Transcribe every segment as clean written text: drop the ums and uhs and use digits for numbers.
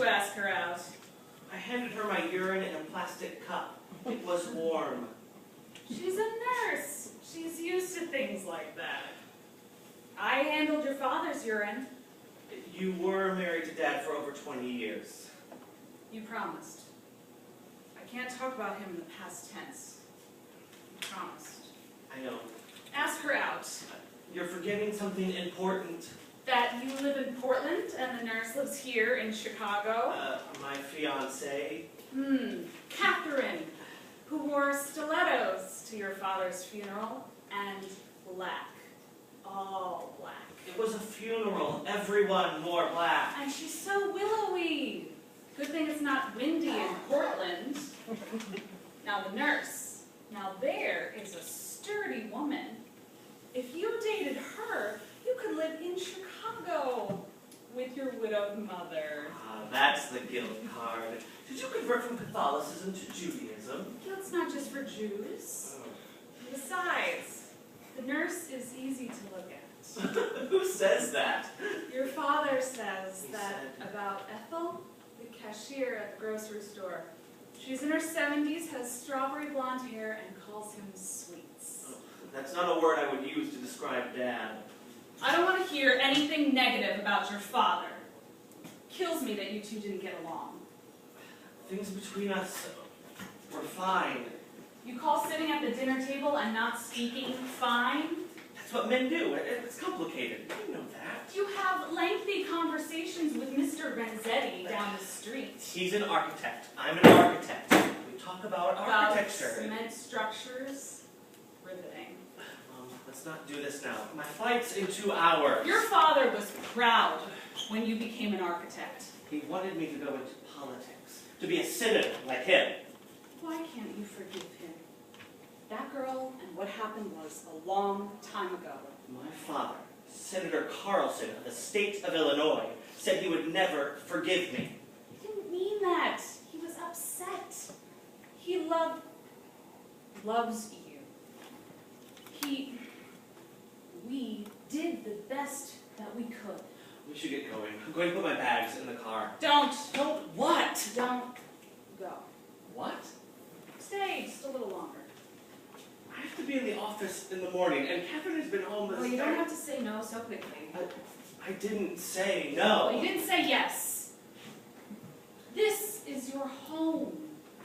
ask her out? I handed her my urine in a plastic cup. It was warm. She's a nurse. She's used to things like that. I handled your father's urine. You were married to Dad for over 20 years. You promised. I can't talk about him in the past tense. You promised. I know. Ask her out. You're forgetting something important. That you live in Portland and the nurse lives here in Chicago. My fiancée. Catherine, who wore stilettos to your father's funeral, and black. All black. It was a funeral. Everyone wore black. And she's so willowy. Good thing it's not windy in Portland. Now the nurse. Now there is a sturdy woman. If you dated her, you could live in Chicago with your widowed mother. Ah, that's the guilt card. Did you convert from Catholicism to Judaism? Guilt's not just for Jews. Besides, the nurse is easy to look at. Who says that? Your father says He that said- about Ethel, the cashier at the grocery store. She's in her 70s, has strawberry blonde hair, and calls him Sweets. Oh, that's not a word I would use to describe Dad. I don't want to hear anything negative about your father. Kills me that you two didn't get along. Things between us were fine. You call sitting at the dinner table and not speaking fine? That's what men do. It's complicated. You know that. You have lengthy conversations with Mr. Renzetti down the street. He's an architect. I'm an architect. We talk about architecture. Cement structures. Riveting. Let's not do this now. My flight's in 2 hours. Your father was proud when you became an architect. He wanted me to go into politics, to be a senator like him. Why can't you forgive him? That girl and what happened was a long time ago. My father, Senator Carlson of the state of Illinois, said he would never forgive me. He didn't mean that. He was upset. He loves you. We did the best that we could. We should get going. I'm going to put my bags in the car. Don't What? go. What? Stay just a little longer. I have to be in the office in the morning, and Catherine has been home this Well, you don't have to say no so quickly. I didn't say no. Well, you didn't say yes. This is your home.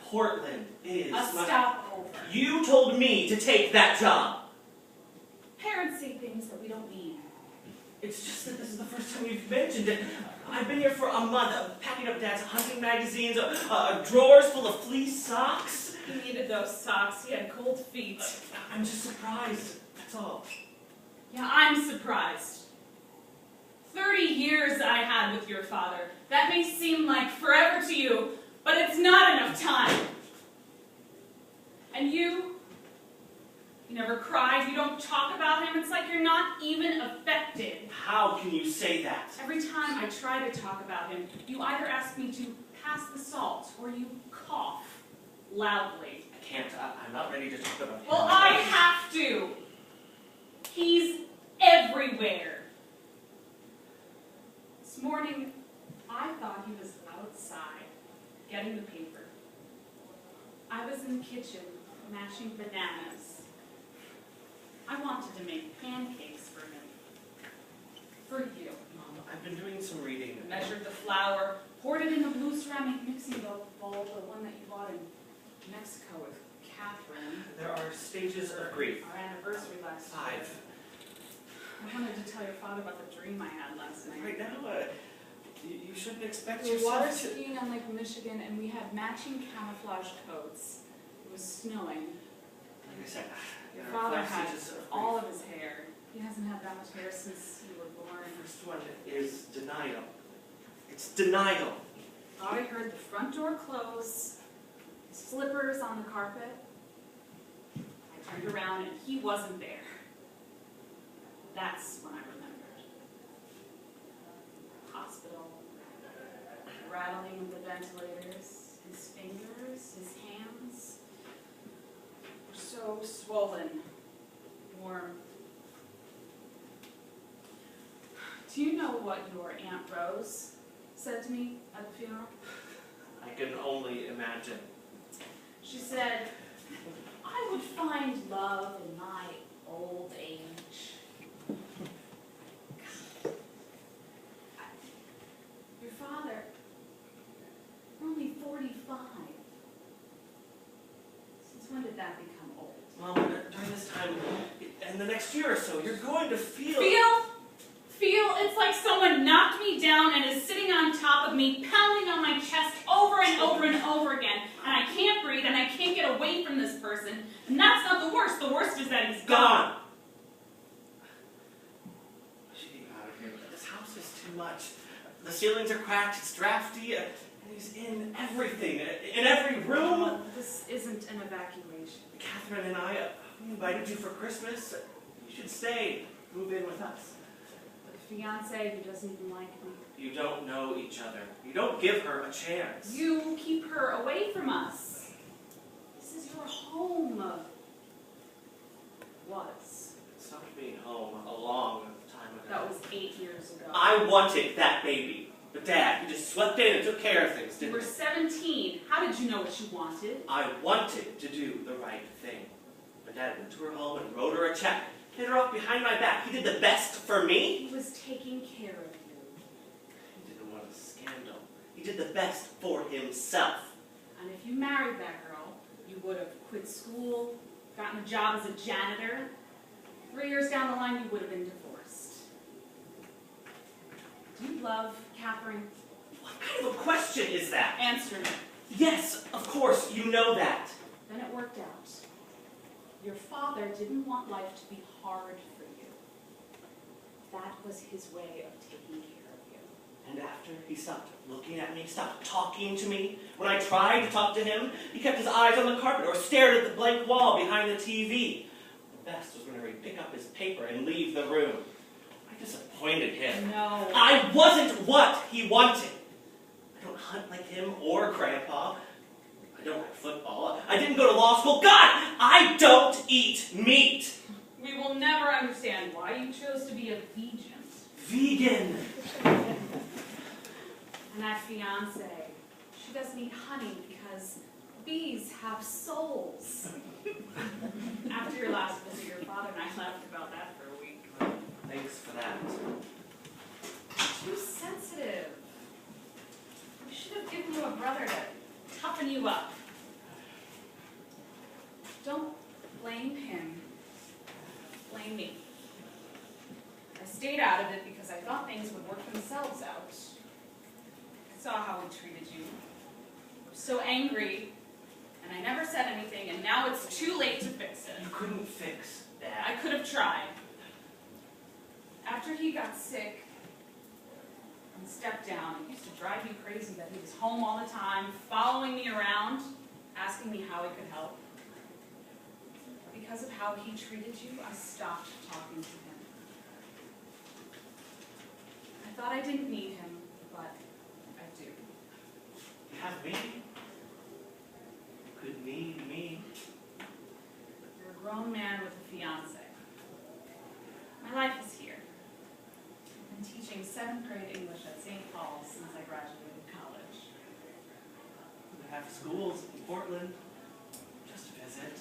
Portland is A stopover. You told me to take that job. Parents say things that we don't mean. It's just that this is the first time you've mentioned it. I've been here for a month, packing up Dad's hunting magazines, drawers full of fleece socks. He needed those socks. He had cold feet. I'm just surprised, that's all. Yeah, I'm surprised. 30 years I had with your father. That may seem like forever to you, but it's not enough time. And you never cried, you don't talk about him, it's like you're not even affected. How can you say that? Every time I try to talk about him, you either ask me to pass the salt, or you cough loudly. I can't, I'm not ready to talk about him. Well, I have to. He's everywhere. This morning, I thought he was outside, getting the paper. I was in the kitchen, mashing bananas. I wanted to make pancakes for him. For you. Mom, I've been doing some reading. Measured the flour, poured it in the blue ceramic mixing bowl, the one that you bought in Mexico with Catherine. There are stages of grief. Our anniversary last year. 5. I wanted to tell your father about the dream I had last night. Right now, you shouldn't expect We were water yourself to... skiing on Lake Michigan, and we had matching camouflage coats. It was snowing. Like I said, Your there are father 5 had stages of grief. all of his hair. He hasn't had that much hair since you were born. The first one is denial. It's denial. Thought I heard the front door close, slippers on the carpet. I turned around and he wasn't there. That's when I remembered. Hospital, rattling of the ventilators, his fingers, his hands were so swollen, warm. Do you know what your Aunt Rose said to me at the funeral? I can only imagine. She said, I would find love in my old age. God. Your father, you're only 45. Since when did that become old? Mom, during this time, in the next year or so, you're going to feel... Feel? It's like someone knocked me down and is sitting on top of me, pounding on my chest over and over and over again. And I can't breathe, and I can't get away from this person. And that's not the worst. The worst is that he's gone. I should get out of here. This house is too much. The ceilings are cracked, it's drafty, and he's in everything, in every room. This isn't an evacuation. Catherine and I, we invited you for Christmas. You should stay, move in with us. With a fiancé who doesn't even like me. You don't know each other. You don't give her a chance. You keep her away from us. This is your home. Was. It stopped being home a long time ago. That was 8 years ago. I wanted that baby. But Dad, he just swept in and took care of things, You didn't were he? 17. How did you know what you wanted? I wanted to do the right thing. But Dad went to her home and wrote her a check. Hid her off behind my back. He did the best for me. He was taking care of you. He didn't want a scandal. He did the best for himself. And if you married that girl, you would have quit school, gotten a job as a janitor. 3 years down the line, you would have been divorced. Do you love Catherine? What kind of a question is that? Answer me. Yes, of course, you know that. Then it worked out. Your father didn't want life to be hard for you. That was his way of taking care of you. And after he stopped looking at me, stopped talking to me, when I tried to talk to him, he kept his eyes on the carpet or stared at the blank wall behind the TV. The best was whenever he'd pick up his paper and leave the room. I disappointed him. No. I wasn't what he wanted. I don't hunt like him or Grandpa. I don't like football. I didn't go to law school. God, I don't eat meat. We will never understand why you chose to be a vegan. Vegan. And that fiancé, she doesn't eat honey because bees have souls. After your last visit, your father and I laughed about that for a week. Thanks for that. Too sensitive. We should have given you a brother to toughen you up. Don't blame him. Blame me. I stayed out of it because I thought things would work themselves out. I saw how he treated you. I was so angry, and I never said anything, and now it's too late to fix it. You couldn't fix I that. could have tried. After he got sick and stepped down, it used to drive me crazy that he was home all the time, following me around, asking me how he could help. Because of how he treated you, I stopped talking to him. I thought I didn't need him, but I do. You have me. You could need me. You're a grown man with a fiancé. My life is here. I've been teaching 7th grade English at St. Paul's since I graduated college. We have schools in Portland. Just a visit.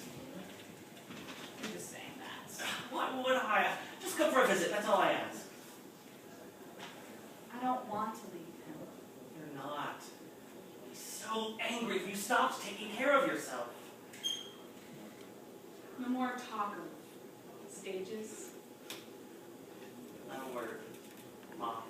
You're just saying that. What would I? Just come for a visit. That's all I ask. I don't want to leave him. You're not. He's so angry if you stopped taking care of yourself. No more talk of stages. Not a word, Mom.